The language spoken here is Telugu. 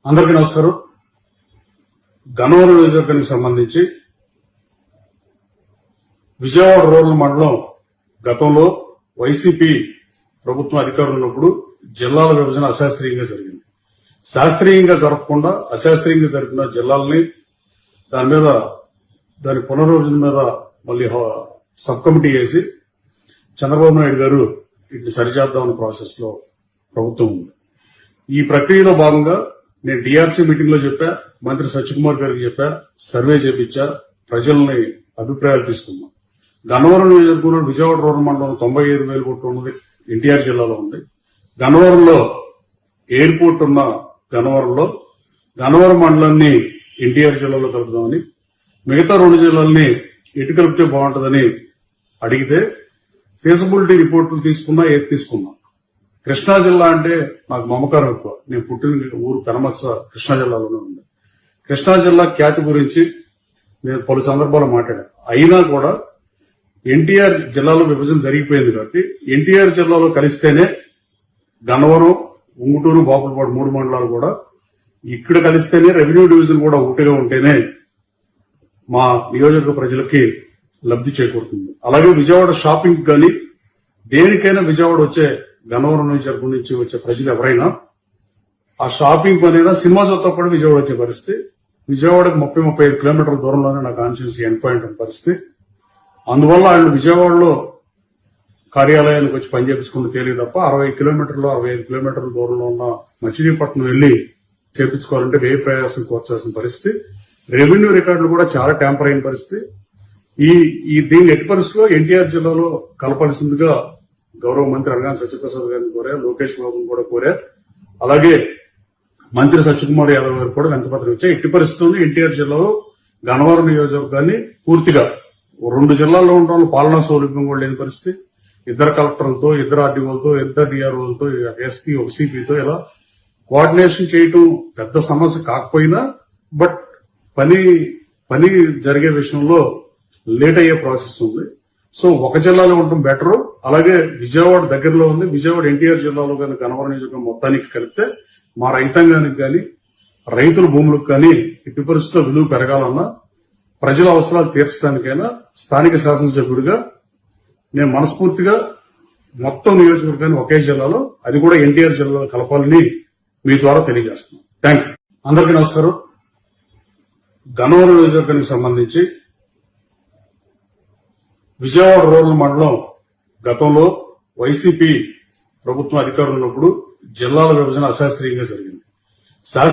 అందరికీ నమస్కారం. గన్నవరం నియోజకవర్గానికి సంబంధించి విజయవాడ రూరల్ మండలం గతంలో వైసీపీ ప్రభుత్వం అధికారులు ఉన్నప్పుడు జిల్లాల విభజన అశాస్త్రీయంగా జరిగింది. శాస్త్రీయంగా జరగకుండా అశాస్త్రీయంగా జరిగిన జిల్లాలని దాని పునర్విభజన మీద మళ్ళీ సబ్ కమిటీ వేసి చంద్రబాబు నాయుడు గారు వీటిని సరిచేద్దామన్న ప్రాసెస్ లో ప్రభుత్వం ఉంది. ఈ ప్రక్రియలో భాగంగా నేను డిఆర్సీ మీటింగ్ లో చెప్పా, మంత్రి సత్యకుమార్ గారికి చెప్పా, సర్వే చేపించా, ప్రజల్ని అభిప్రాయాలు తీసుకున్నాం. గన్నవరం నియోజకవర్గంలో విజయవాడ రూరల్ మండలం 95,000 కోట్లు ఉన్నది ఎన్టీఆర్ జిల్లాలో ఉంది. గన్నవరంలో ఎయిర్పోర్ట్ ఉన్న గన్నవరం మండలాన్ని ఎన్టీఆర్ జిల్లాలో కలుపుదామని, మిగతా 2 జిల్లాలని ఎటు కలిపితే బాగుంటుందని అడిగితే ఫీజిబిలిటీ రిపోర్టులు తీసుకున్నా ఏది తీసుకున్నా. కృష్ణా జిల్లా అంటే నాకు మమకారం ఎక్కువ. నేను పుట్టిన ఊరు పెనమచ్చ కృష్ణా జిల్లాలోనే ఉంది. కృష్ణా జిల్లా ఖ్యాతి గురించి నేను పలు సందర్భాలు మాట్లాడాను. అయినా కూడా ఎన్టీఆర్ జిల్లాలో విభజన జరిగిపోయింది కాబట్టి ఎన్టీఆర్ జిల్లాలో కలిస్తేనే గన్నవరం, ఉంగుటూరు, బాపులపాడు 3 మండలాలు కూడా ఇక్కడ కలిస్తేనే రెవెన్యూ డివిజన్ కూడా ఒకటిగా ఉంటేనే మా నియోజకవర్గ ప్రజలకి లబ్ధి చేకూరుతుంది. అలాగే విజయవాడ షాపింగ్ కానీ దేనికైనా విజయవాడ వచ్చే గన్నవరం నియోజకవర్గం నుంచి వచ్చే ప్రజలు ఎవరైనా ఆ షాపింగ్ పనైనా సినిమా చూస్తా కూడా విజయవాడ వచ్చే పరిస్థితి. విజయవాడకు 30-35 కిలోమీటర్ల దూరంలోనే నాకు కాన్స్టిట్యూన్సీ ఎండ్ పాయింట్ ఉన్న పరిస్థితి. అందువల్ల వాళ్ళు విజయవాడలో కార్యాలయానికి వచ్చి పని చేయించుకుంటూ తేలి తప్ప 65 కిలోమీటర్ల దూరంలో ఉన్న మచిలీపట్నం వెళ్లి చేయించుకోవాలంటే వ్యయ ప్రయాసం కోర్చాల్సిన పరిస్థితి. రెవెన్యూ రికార్డులు కూడా చాలా ట్యాంపర్ అయిన పరిస్థితి. దీన్ని ఎట్టి పరిస్థితిలో ఎన్టీఆర్ జిల్లాలో కలపాల్సిందిగా గౌరవ మంత్రి అనగాని సత్యప్రసాద్ గారిని కోరారు, లోకేష్ బాబుని కూడా కోరారు. అలాగే మంత్రి సత్యకుమార్ యాదవ్ గారు కూడా వినతిపత్రం ఇచ్చారు. ఎట్టి పరిస్థితుల్లో ఎన్టీఆర్ జిల్లాలో గన్నవరం నియోజకవర్గాన్ని పూర్తిగా 2 జిల్లాల్లో ఉండడం పాలనా సౌలభ్యం కూడా లేని పరిస్థితి. 2 కలెక్టర్లతో, 2 ఆర్డీఓలతో, 2 డిఆర్ఓలతో, ఎస్పీ, ఒక సిపితో ఇలా కోఆర్డినేషన్ చేయటం పెద్ద సమస్య కాకపోయినా బట్ పని జరిగే విషయంలో లేట్ అయ్యే ప్రాసెస్ ఉంది. సో ఒక జిల్లాలో ఉండటం బెటర్. అలాగే విజయవాడ దగ్గరలో ఉంది. విజయవాడ ఎన్టీఆర్ జిల్లాలో కానీ గన్నవరం నియోజకవర్గం మొత్తానికి కలిపితే మా రైతాంగానికి కానీ రైతుల భూములకు కానీ ఎట్టి పరిస్థితుల్లో విలువ పెరగాలన్నా, ప్రజల అవసరాలు తీర్చడానికైనా స్థానిక శాసనసభ్యుడిగా నేను మనస్ఫూర్తిగా మొత్తం నియోజకవర్గాన్ని ఒకే జిల్లాలో, అది కూడా ఎన్టీఆర్ జిల్లాలో కలపాలని మీ ద్వారా తెలియజేస్తున్నాను. Thank you. అందరికీ నమస్కారం. గన్నవరం నియోజకవర్గానికి సంబంధించి విజయవాడ రూరల్ మండలం గతంలో వైసీపీ ప్రభుత్వం అధికారులు ఉన్నప్పుడు జిల్లాల విభజన అశాస్త్రీయంగా జరిగింది.